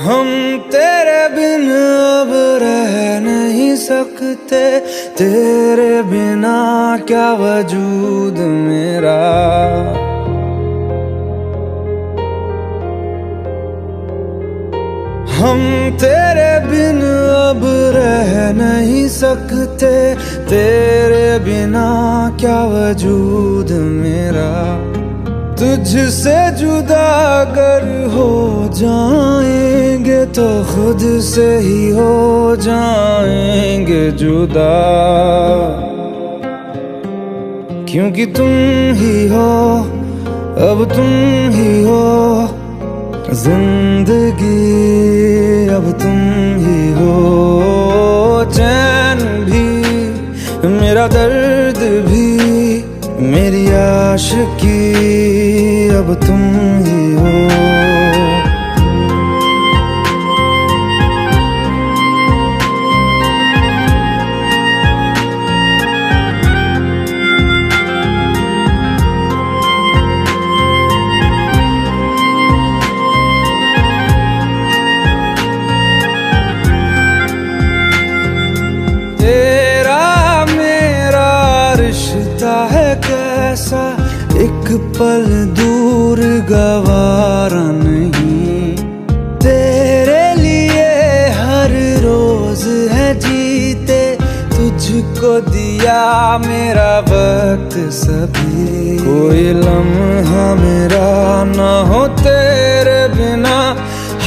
हम तेरे बिन अब रह नहीं सकते, तेरे बिना क्या वजूद मेरा। हम तेरे बिन अब रह नहीं सकते, तेरे बिना क्या वजूद मेरा। तुझसे जुदा अगर हो जाएंगे तो खुद से ही हो जाएंगे जुदा, क्योंकि तुम ही हो, अब तुम ही हो जिंदगी, अब तुम ही हो। चैन भी, मेरा दर्द भी, मेरी आशिकी, अब तुम ही हो। कैसा एक पल दूर गवारा नहीं, तेरे लिए हर रोज है जीते, तुझको दिया मेरा वक्त सभी। कोई लम्हा मेरा ना हो तेरे बिना,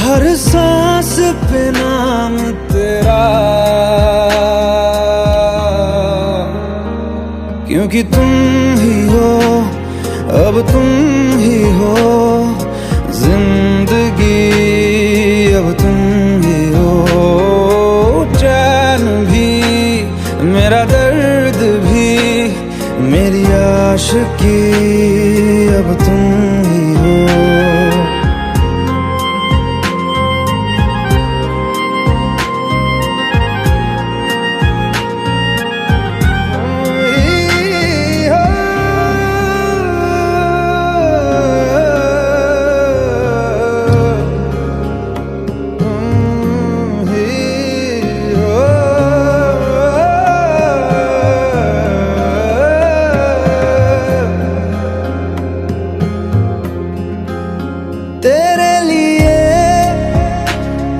हर सांस पे नाम तेरा, क्योंकि तुम ही हो, अब तुम ही हो जिंदगी, अब तुम ही हो। चैन भी, मेरा दर्द भी, मेरी आशिकी, अब तुम ही हो। तेरे लिए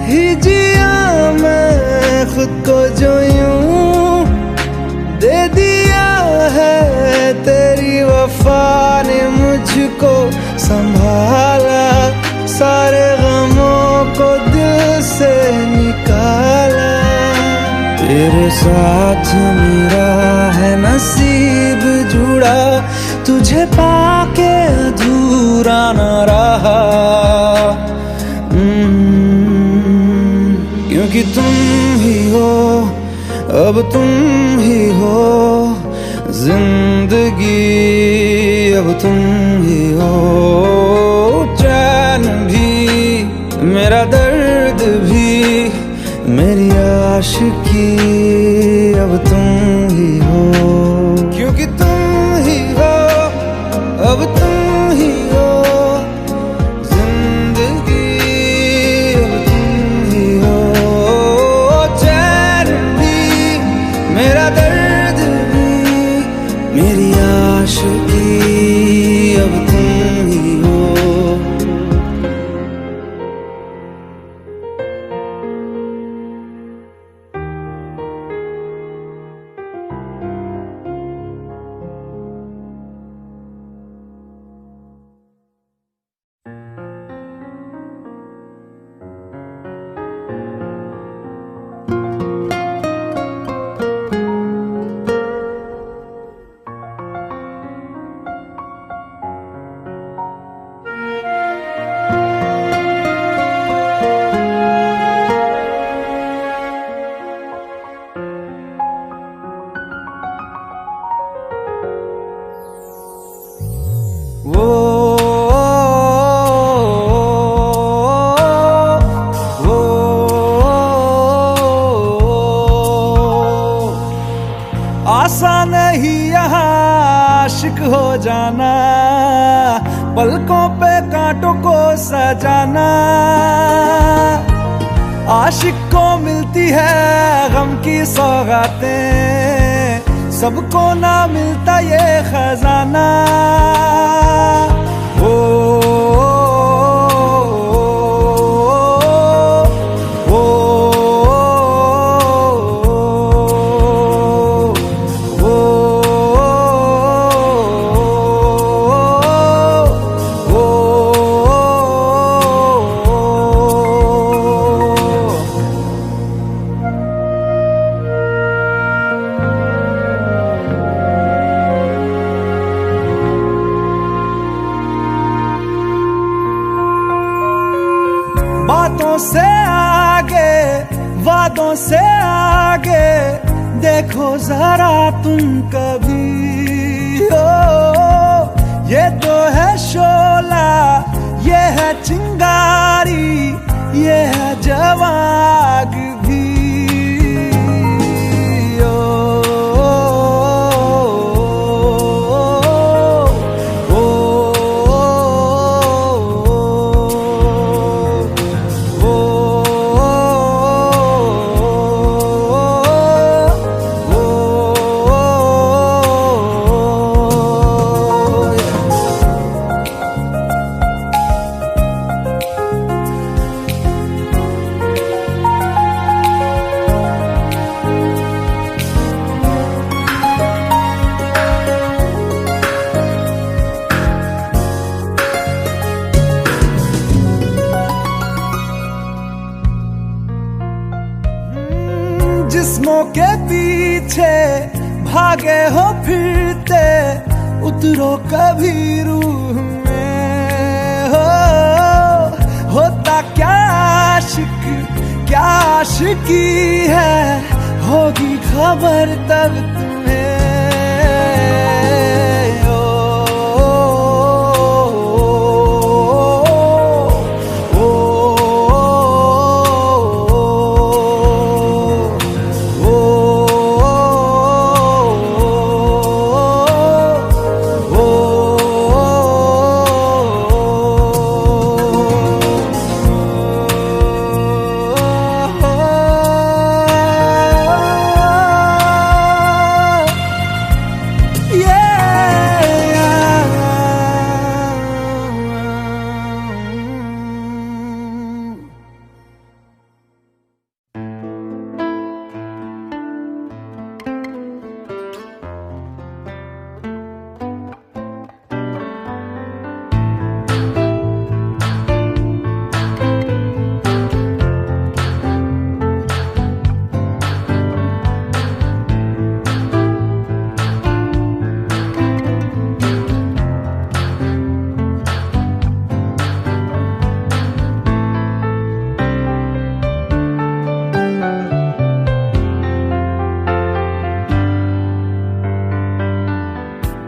ही जिया मैं खुद को, जो यूं दे दिया है तेरी वफा ने मुझको संभाला, सारे गमों को दिल से निकाला। तेरे साथ मेरा है नसीब जुड़ा, तुझे पाके अधूरा न रहा, क्योंकि तुम ही हो, अब तुम ही हो जिंदगी, अब तुम ही हो। चैन भी, मेरा दर्द भी, मेरी आशिकी, अब तुम ही हो, क्योंकि तुम ही हो, अब तुम ही हो जिंदगी, अब तुम ही हो। चैन भी, मेरा दर्द भी, मेरी आशिकी, अब तुम ही हो। आसान नहीं यहाँ आशिक हो जाना, पलकों पे कांटों को सजाना। आशिक को मिलती है गम की सौगातें, सबको ना मिलता ये खजाना। ओ, बातों से आगे, वादों से आगे, देखो जरा तुम कभी। ओ, ये तो है शोला, ये है चिंगारी, ये है जवाग भी। जिस्मों के पीछे भागे हो फिरते, उतरो कभी रूह में। होता क्या आशिक, क्या आशिकी है, होगी खबर तब तुम्हें।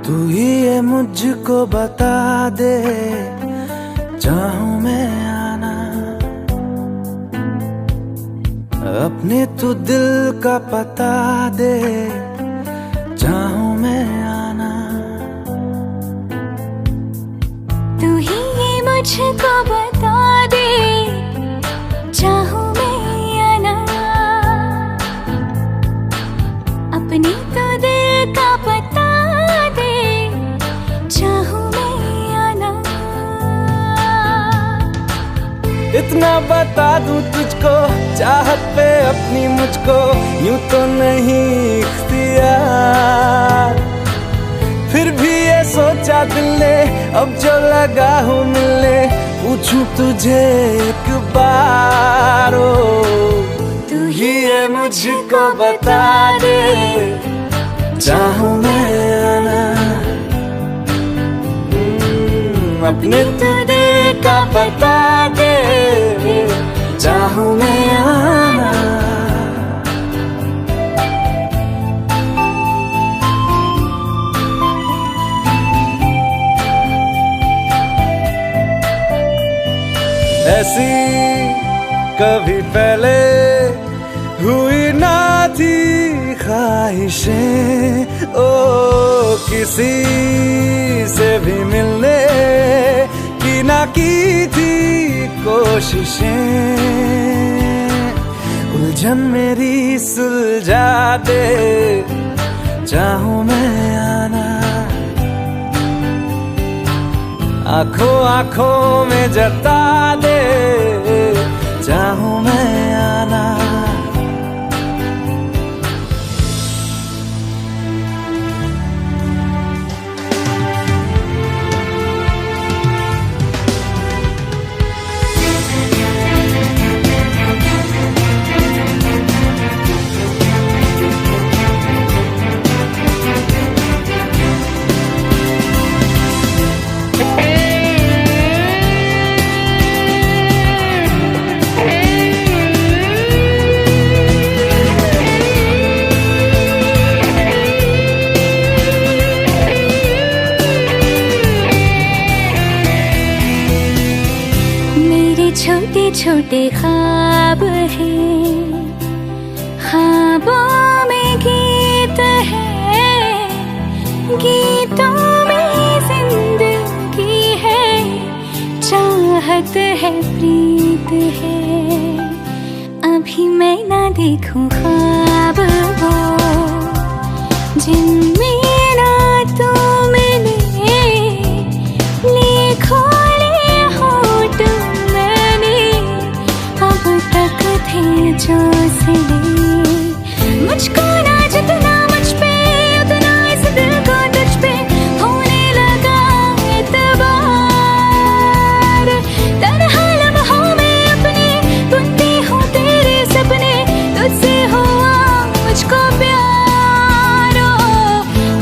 तू ही ये मुझको बता दे, चाहूं मैं आना, अपने तू दिल का पता दे, चाहूं मैं आना। तू ही ये मुझको बता दे, चाहूं मैं आना, अपने तो दिल का पता दे, चाहूं मैं आना। इतना बता दूं तुझको, चाहत पे अपनी मुझको यूं तो नहीं इख्तियार। फिर भी ये सोचा दिल ने, अब जो लगा हूँ मिलने, पूछूं तुझे एक बार। ओ, तू ही ये मुझको बता दे, चाहूं मैं आना, अपने तो दिल का पता दे, चाहूं मैं आना। ऐसी कभी पहले हुई ना थी ख्वाहिशें, ओ किसी से भी मिलने की ना की थी कोशिशें। उलझन मेरी सुलझा दे, चाहूं मैं आना आंखों आंखों में जता दे, चाहूं मैं आना। छोटे छोटे ख्वाब हैं, ख्वाबों में गीत है, गीतों में जिंदगी है, चाहत है, प्रीत है। अभी मैं ना देखूं ख्वाब वो जिनमें ना तू मिले, लिखो जो सिले मुझको ना जितना मुझ पे उतना इस दिल को तुझ पे होने लगा एतबार। तन्हा लम्हों में अपने बुनती हूँ तेरे सपने, तुझसे हुआ मुझको प्यार।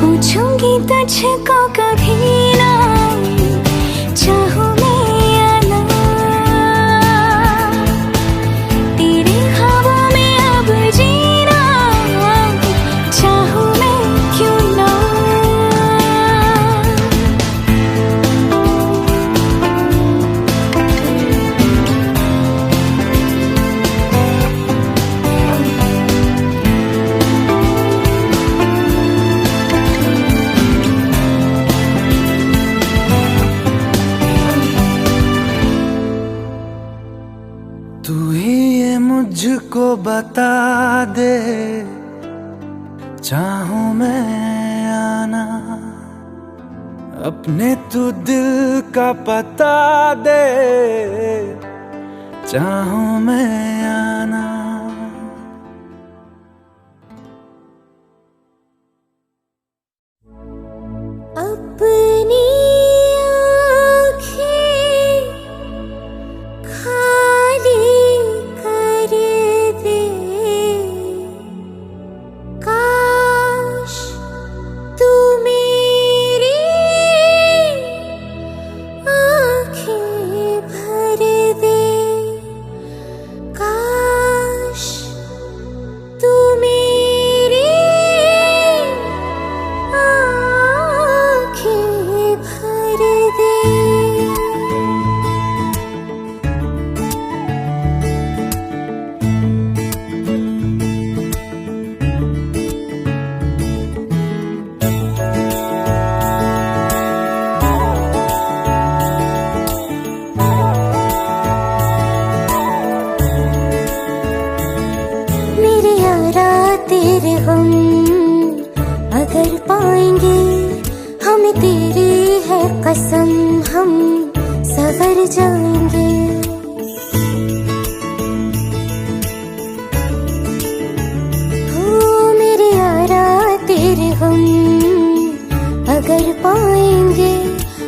पूछूंगी तुझको कभी ना, चाहूं तू ही ये मुझको बता दे, चाहूं मैं आना अपने तू दिल का पता दे, चाहूं मैं आना। अपनी तेरे हम अगर पाएंगे, हमें तेरी है कसम, हम सवर जाएंगे। हो मेरे यारा तेरे हम अगर पाएंगे,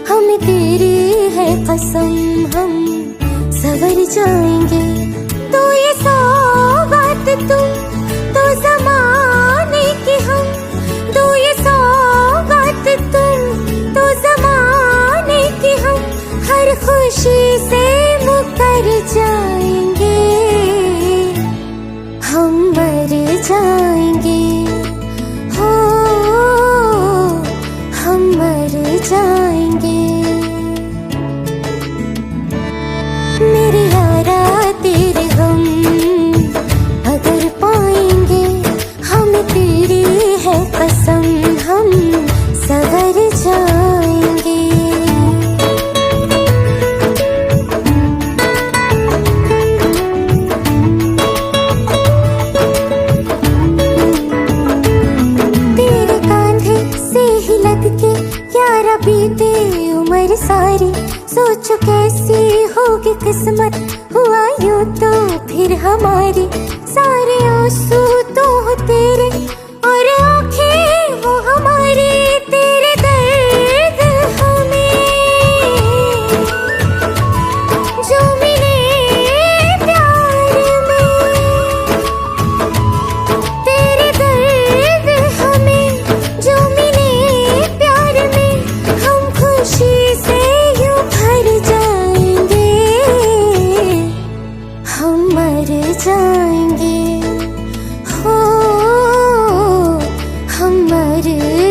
हमें तेरी है कसम, हम सवर जाएंगे। तो ये सौगात तुम तो ज़माने की, हम दो ये सौगात तुम तो ज़माने की, हम हर खुशी से मुकर जाएंगे, हम मर जाएंगे, हो हम मर जाएंगे। मेरे यारा तेरे हम अगर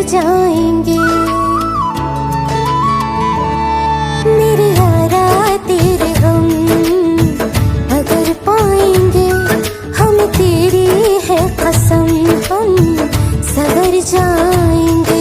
जाएंगे। मेरे यारा तेरे हम अगर पाएंगे, हम तेरी है कसम हम सवर जाएंगे।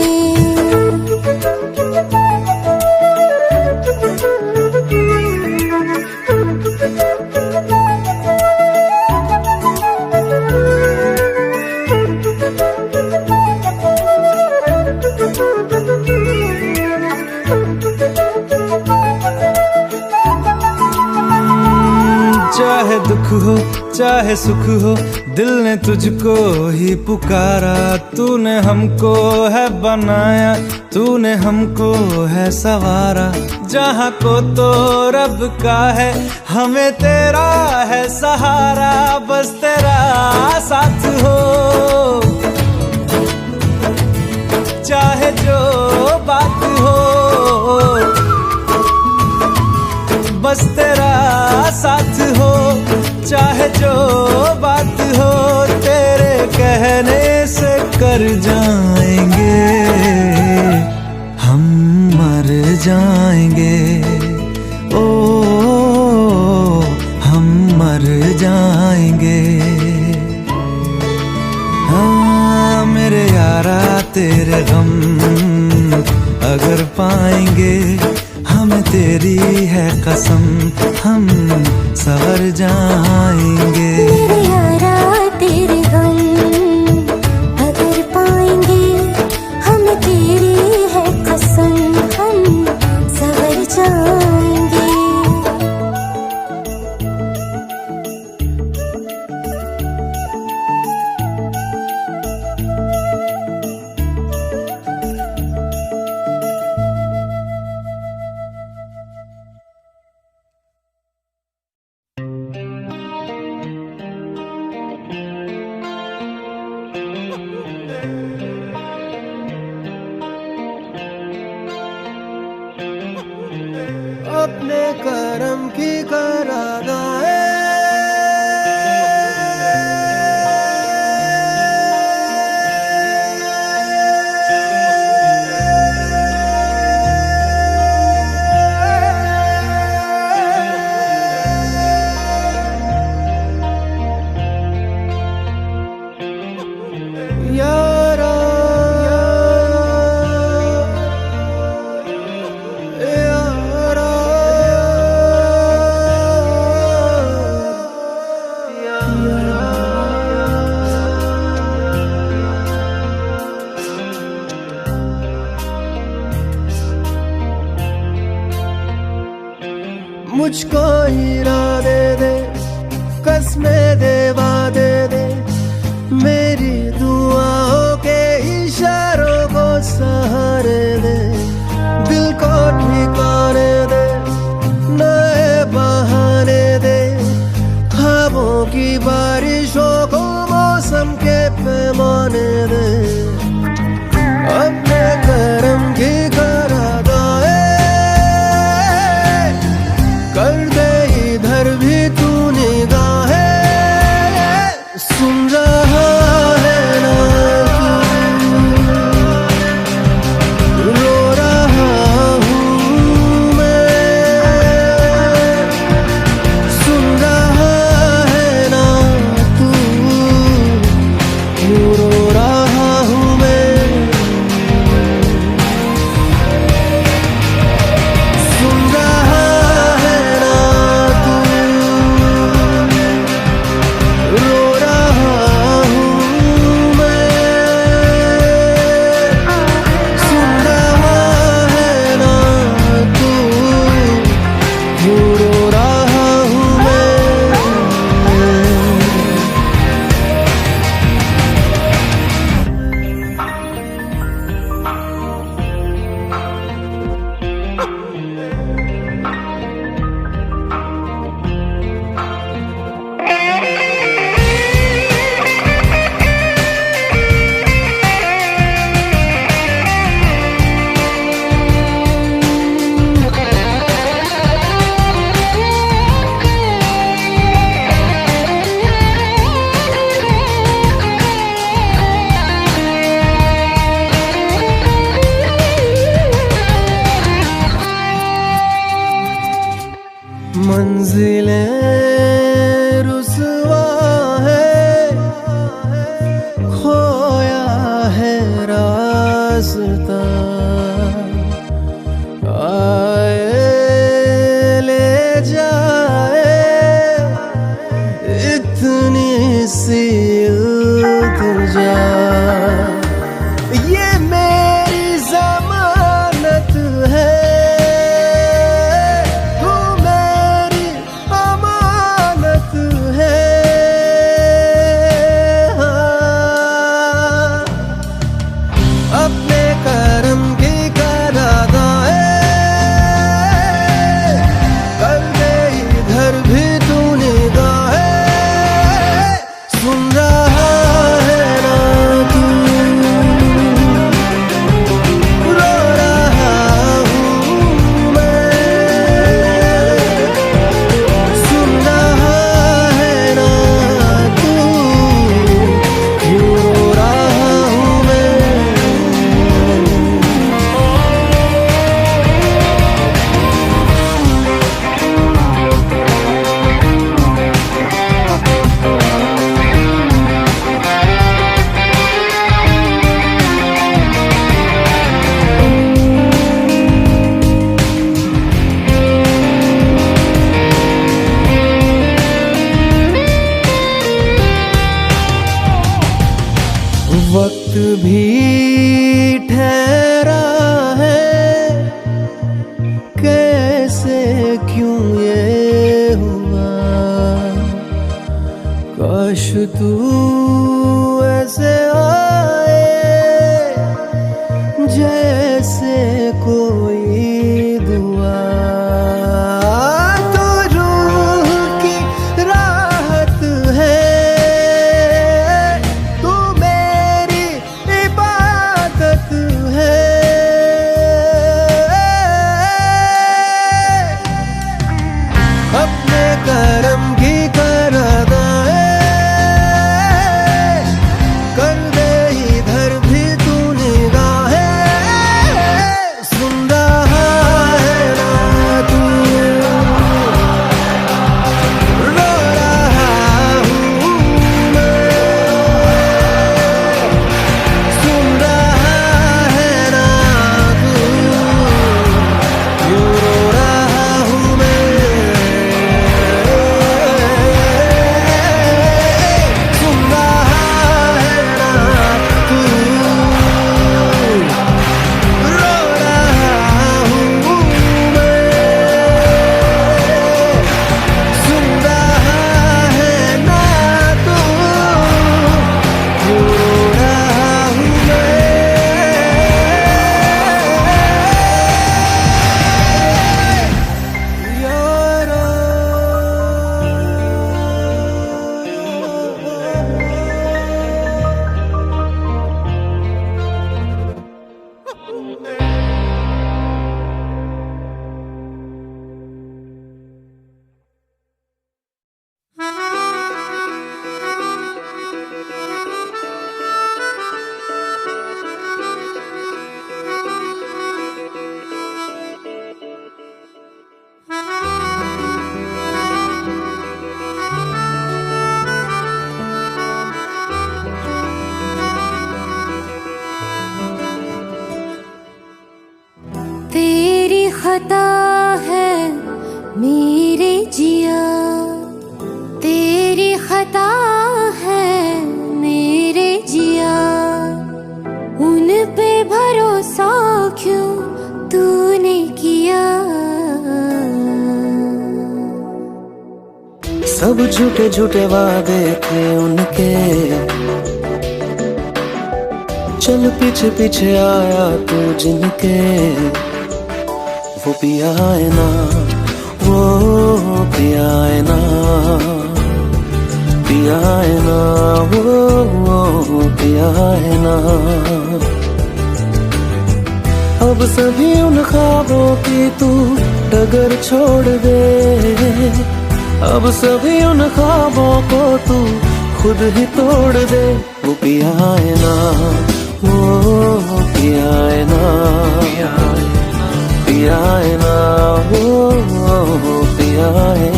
चाहे दुख हो चाहे सुख हो, दिल ने तुझको ही पुकारा। तूने हमको है बनाया, तूने हमको है सवारा। जहाँ को तो रब का है, हमें तेरा है सहारा। बस तेरा साथ हो, चाहे जो बात हो। बस तेरा साथ हो, चाहे जो बात हो। तेरे कहने से कर जाएंगे, हम मर जाएंगे। ओ हम मर जाएंगे। हाँ मेरे यारा तेरे गम अगर पाएंगे, हमें तेरी है कसम हम सवर जाएंगे। मेरे यारा तेरे हम अगर पाएंगे, हमें तेरी है कसम हम सवर जाएंगे। अपने करम की करादाए, यारा मुझको हीरा दे दे, कसमें दे वादे दे। मेरी दुआओं के इशारों को सहारे दे। दिल को ठिकाने दे, नए बहाने दे। ख्वाबों की बारिशों को मौसम के पैमाने दे। अपने करम की करादाए कर दे, इधर भी तू निगाहें। मंजिलें रुसवा है, खोया है रास्ता, आए ले जाए इतनी सी इल्तिजा। ये मेरी जमानत है, तू मेरी अमानत है। हाँ, अपने करम की करादाए कर दे इधर भी तू निगाहे। सुन रहा है ना तू, रो रहा हूँ मैं। सुन रहा है ना तू, क्यों रो रहा हूँ मैं। वक्त भी ठहरा है, कैसे क्यों ये हुआ। काश तू ऐसे आए जैसे कोई दुआ। तो रूह की राहत है, तू मेरी इबादत है। अपने करम की करादाए कर दे इधर भी तू निगाहे। सुन रहा है ना तू, रो रहा हूँ मैं। सुन रहा है ना तू, क्यों रो रहा हूँ मैं। सुन रहा है ना तू, रो रहा हूँ मैं। सुन रहा है ना तू, क्यों रो रहा हूँ मैं। यारा तेरी खता है मेरे जिया, तेरी खता है मेरे जिया। उन पे भरोसा क्यों तूने किया। सब झूठे झूठे वादे थे उनके, चल पीछे पीछे आया तू जिनके। वो पिया है ना, वो पिया है ना, पिया है ना, वो पिया है ना। अब सभी उन ख्वाबों की तू डगर छोड़ दे। अब सभी उन ख्वाबों को तू खुद ही तोड़ दे। वो पिया है ना, वो पिया है ना, पिया है ना, वो पिया है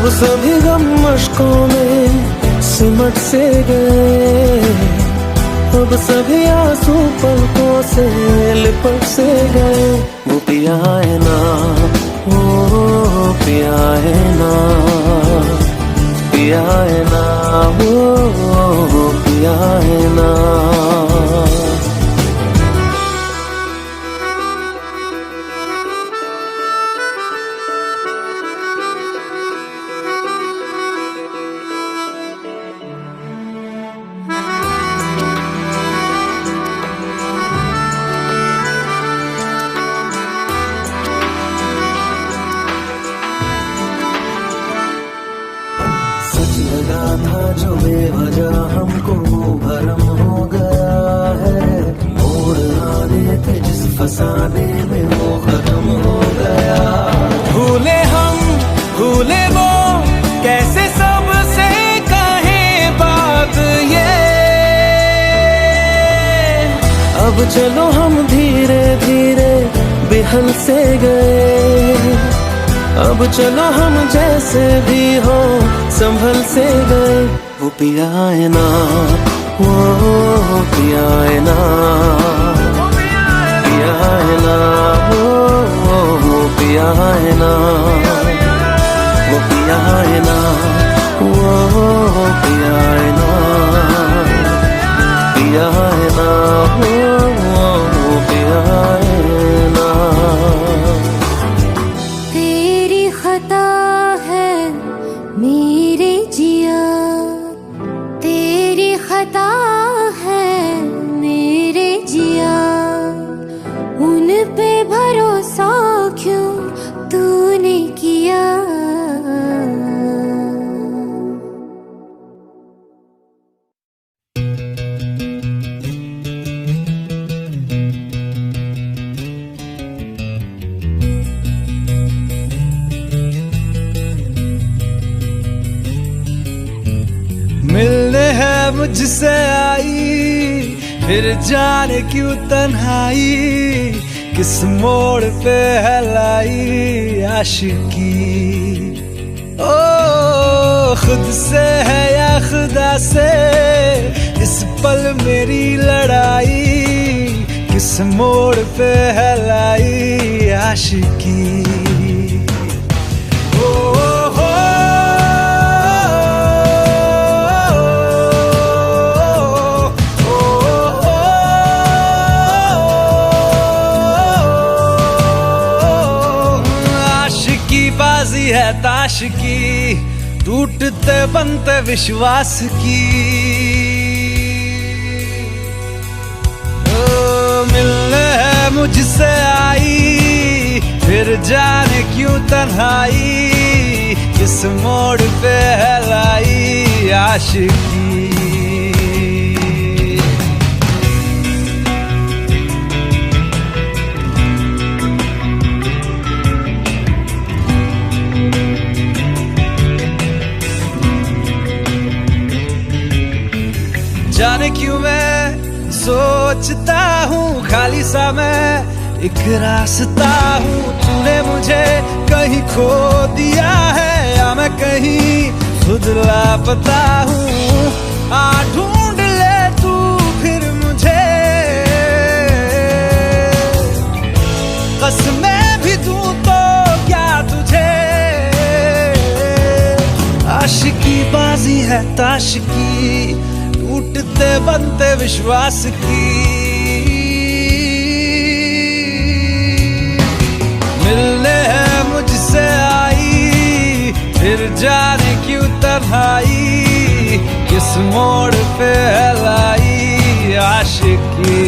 अब सभी गम मशकों में सिमट से गए, अब सभी आंसू पलकों से लिपट से गए। वो पिया है ना, वो पिया है ना, पिया है ना, वो पिया है ना। सच लगा था जो बेवजह हमको वो भरम हो गया है, मोड़ आने थे जिस फसाने में वो खत्म हो गया। भूले हम भूले वो कैसे सबसे कहें बात ये, अब चलो हम धीरे धीरे बिहल से गए, अब चलो हम जैसे भी हो संभल से गए। वो पिया है ना, वो पिया है ना, पिया है ना, वो पिया है ना, वो पिया है ना, वो पिया है ना, पिया है ना, वो पिया है ना। खता है मेरे जिया, तेरी खता है मेरे जिया, उन पे भरोसा क्यों तूने किया। मिलने है मुझसे आई, फिर जाने क्यों तन्हाई, किस मोड़ पे है लाई आशिकी। ओ खुद से है या खुदा से इस पल मेरी लड़ाई, किस मोड़ पे है लाई आशिकी। बाजी है ताश की, टूटते बनते विश्वास की। ओ मिलने है मुझसे आई, फिर जाने क्यों तन्हाई, किस मोड़ पे है लाई आशिकी। जाने क्यों मैं सोचता हूँ खाली सा मैं एक रास्ता हूँ, तूने मुझे कहीं खो दिया है या मैं कहीं खुद लापता हूँ। आ ढूंढ ले तू फिर मुझे, कसमें भी दूँ तो क्या तुझे। आशिकी बाजी है ताश की, टूटते बनते विश्वास की। मिलने है मुझसे आई, फिर जाने क्यों तन्हाई, किस मोड़ पे है लाई आशिकी।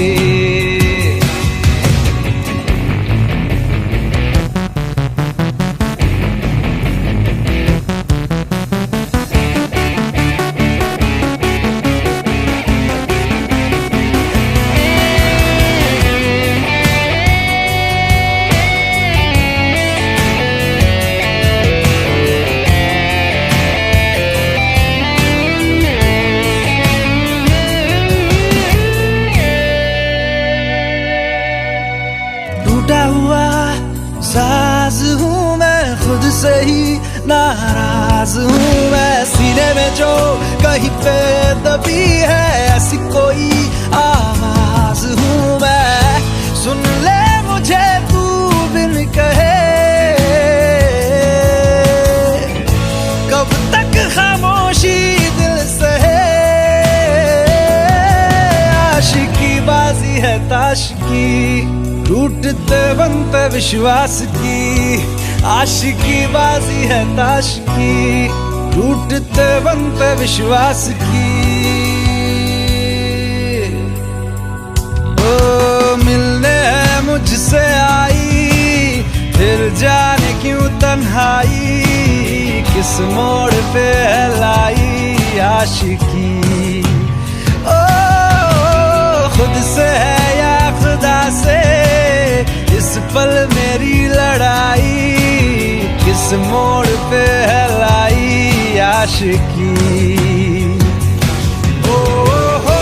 टूटा हुआ साज हूँ मैं खुद से ही नाराज हूँ मैं। सीने में जो कहीं पे दबी है ऐसी कोई आवाज हूँ मैं। सुन ले मुझे तू बिन कहे, कब तक खामोशी दिल सहे। आशिकी बाजी है ताश की, टूटते बनते विश्वास की। आशिकी बाजी है ताश की, टूटते बनते विश्वास की। ओ मिलने है मुझसे आई, फिर जाने क्यों तन्हाई। किस मोड़ पे है लाई आशिकी। ओ खुद से है या खुदा से, इस पल मेरी लड़ाई। किस मोड़ पे है लाई आशिकी। ओ हो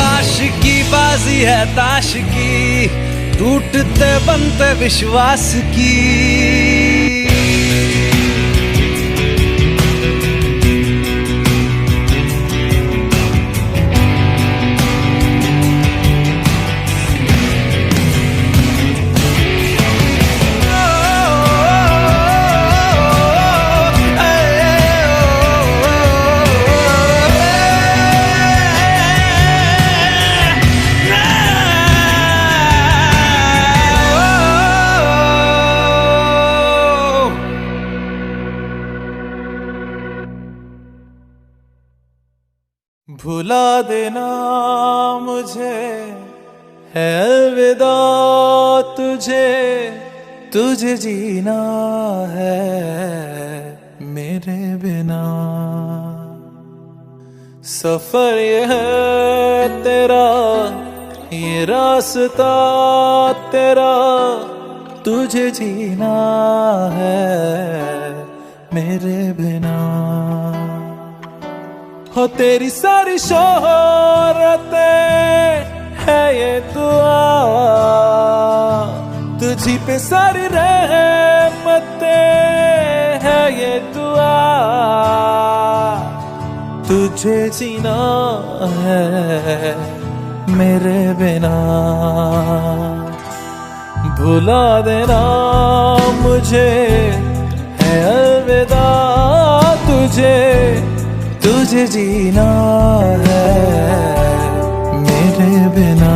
आशिकी बाजी है ताश की, टूटते बनते विश्वास की। भुला देना मुझे है अलविदा तुझे, तुझे जीना है मेरे बिना। सफर ये है तेरा, ये रास्ता तेरा, तुझे जीना है मेरे बिना। हो तेरी सारी शोहरतें है ये दुआ, तुझी पे सारी रहमतें है ये दुआ। तुझे जीना है मेरे बिना। भुला देना मुझे है अलविदा तुझे, तुझे जीना है मेरे बिना।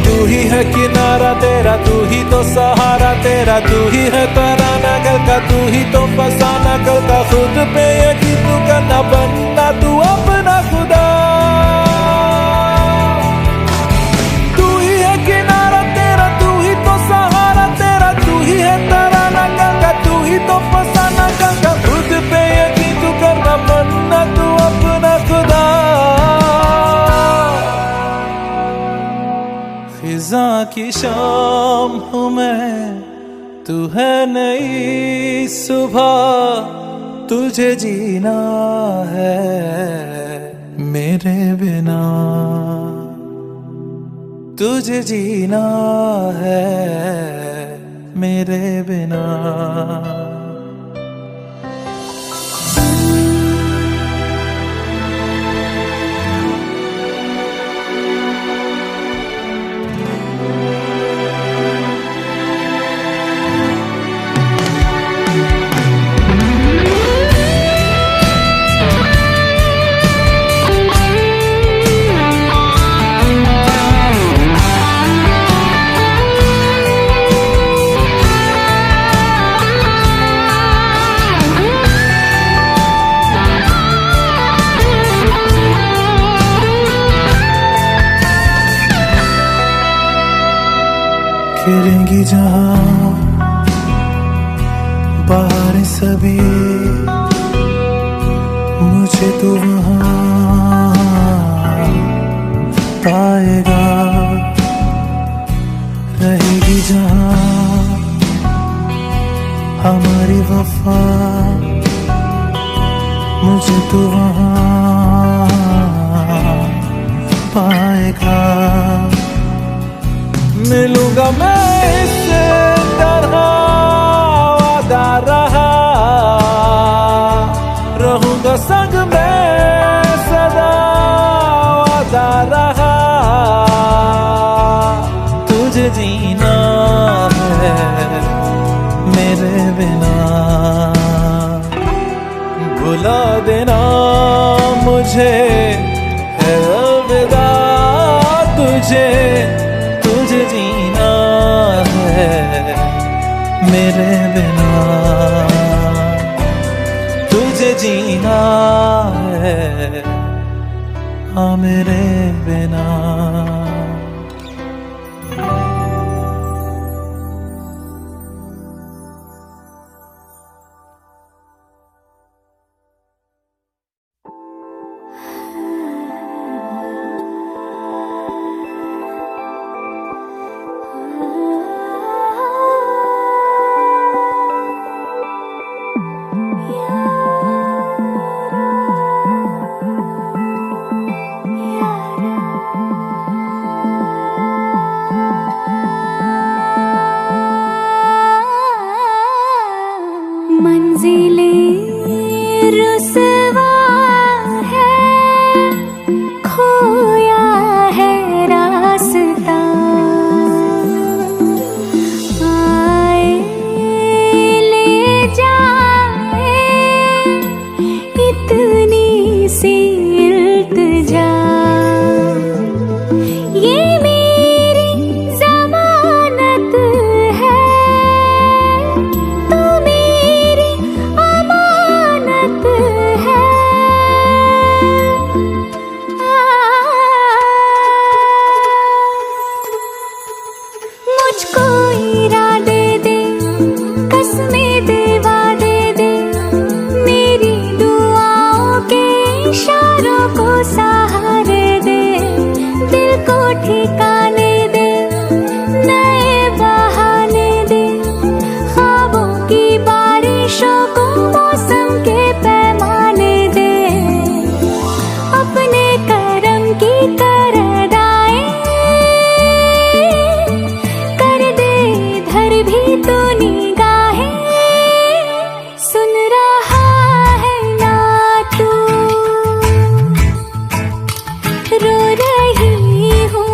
तू ही है किनारा तेरा, तू ही तो सहारा तेरा, तू ही है तराना कल का, तू ही तो फसाना कल का। खुद पे यकीन तू करना, बनना तू अपना खुदा। तू ही है किनारा तेरा, तू ही तो सहारा तेरा, तू ही है तराना कल का, तू ही तो फसाना कल का। खुद पे यकीन तू करना, बनना तू अपना खुदा। फिजा की शाम हूँ मैं, तू है नई सुबह, तुझे जीना है मेरे बिना। तुझे जीना है मेरे बिना। गिरेंगी जहाँ बाहर सभी, मुझे तो वहाँ पाएगा। रहेगी जहाँ हमारी वफा, मुझे तो वहाँ पाएगा। मिलूंगा मैं इससे तरह वादा रहा, रहूंगा संग में सदा वादा रहा। तुझे जीना है मेरे बिना, भुला देना मुझे है अलविदा। तुझे तुझे जीना है मेरे बिना, तुझे जीना है हाँ मेरे बिना। मंजिलें रुसवा है, खोया है रास्ता। आए ले जाए इतनी सी इल्तिजा, ये मेरी ज़मानत है, तू मेरी अमानत है। मुझको इरादे दे, कसमें दे, वादे दे, मेरी दुआओं के इशारों को सहारे दे। दिल को ठिकाने दे, नए बहाने दे, ख्वाबों की बारिशों को मौसम के पैमाने दे। अपने करम की करदाए कर दे इधर भी तो निगाहें। सुन रहा है ना तू, रो रही हूँ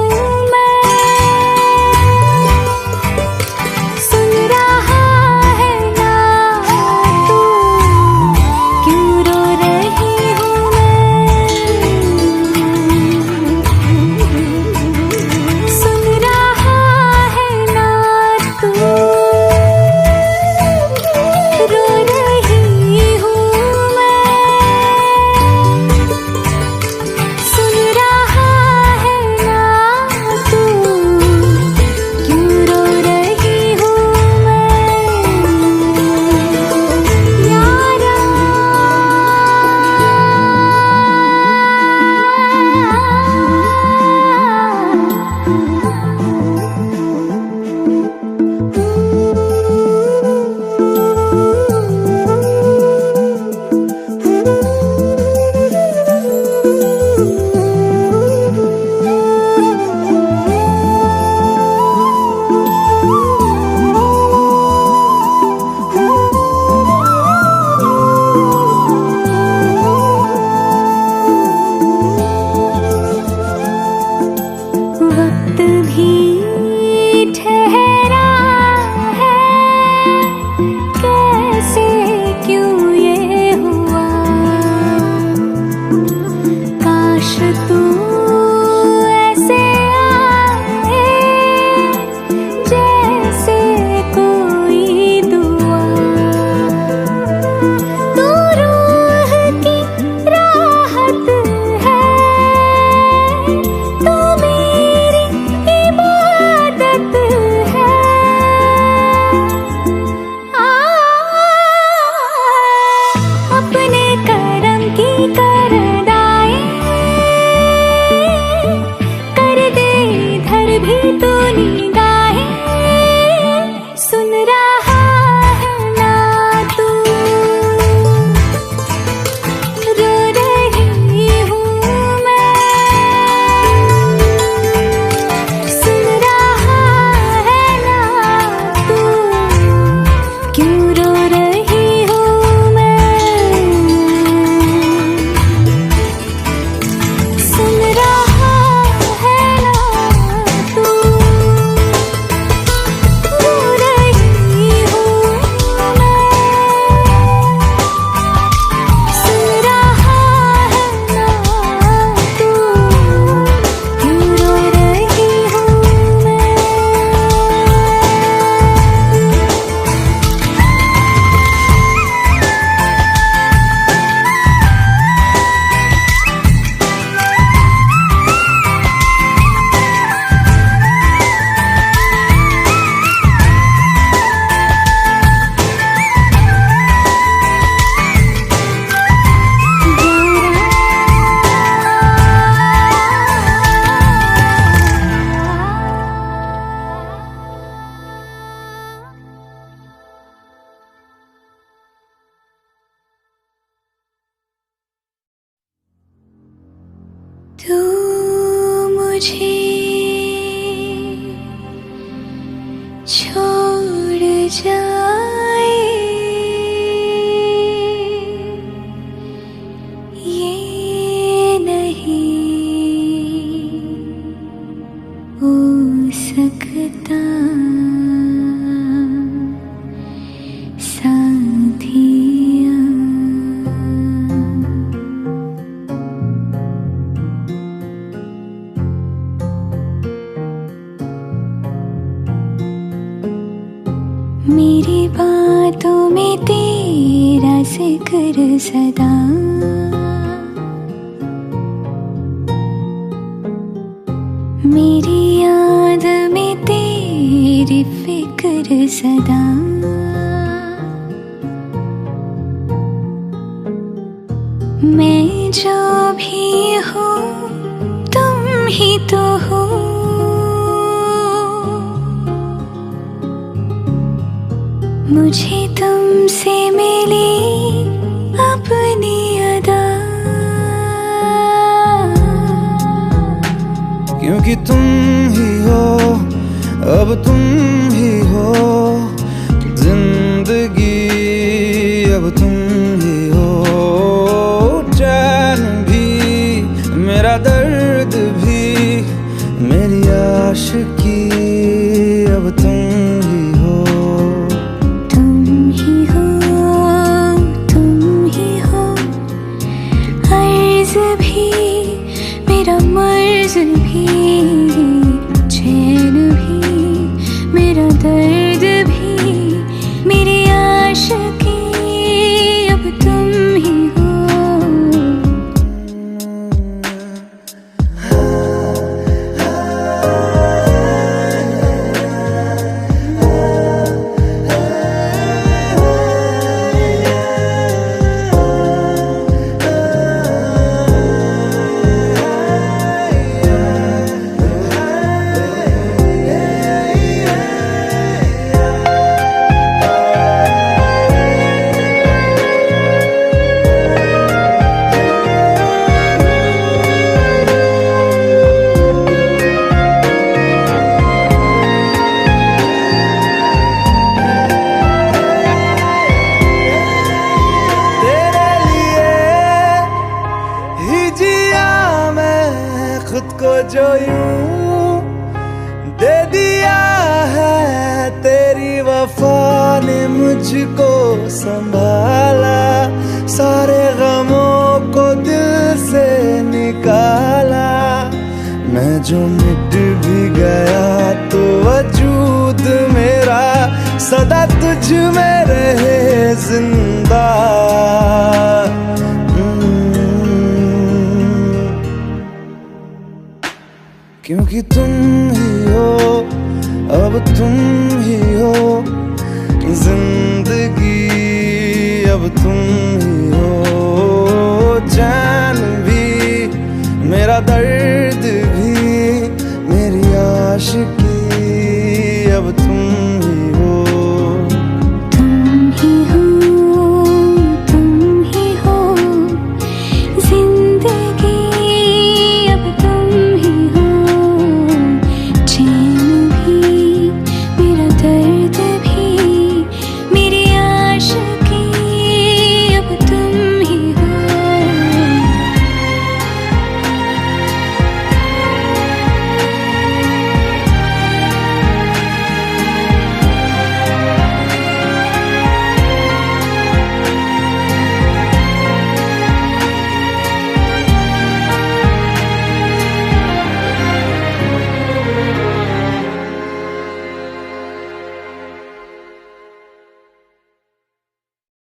तू मुझे छोड़ जाए ये नहीं हो सकता साथिया। मेरी बातों में तेरा जिक्र सदा, मेरी याद में तेरी फिक्र सदा। मैं जो भी हूँ तुम ही तो हो, मुझे तुमसे मिली अपनी अदा। क्योंकि तुम ही हो, अब तुम ही हो जिंदगी, अब तुम ही हो चैन भी, मेरा दर्द भी, मेरी आशिकी, अब तुम ही हो। तुम ही हो, तुम ही हो, अर्ज भी, मेरा मर्ज भी, चैन भी, मेरा दर्द भी, मेरी आशिकी, अब तुम ही हो। खुद को जो यूं दे दिया है, तेरी वफा ने मुझको संभाला, सारे गमों को दिल से निकाला। मैं जो मिट भी गया तो वजूद मेरा सदा तुझ में रहे जिंदा। क्योंकि तुम ही हो, अब तुम ही हो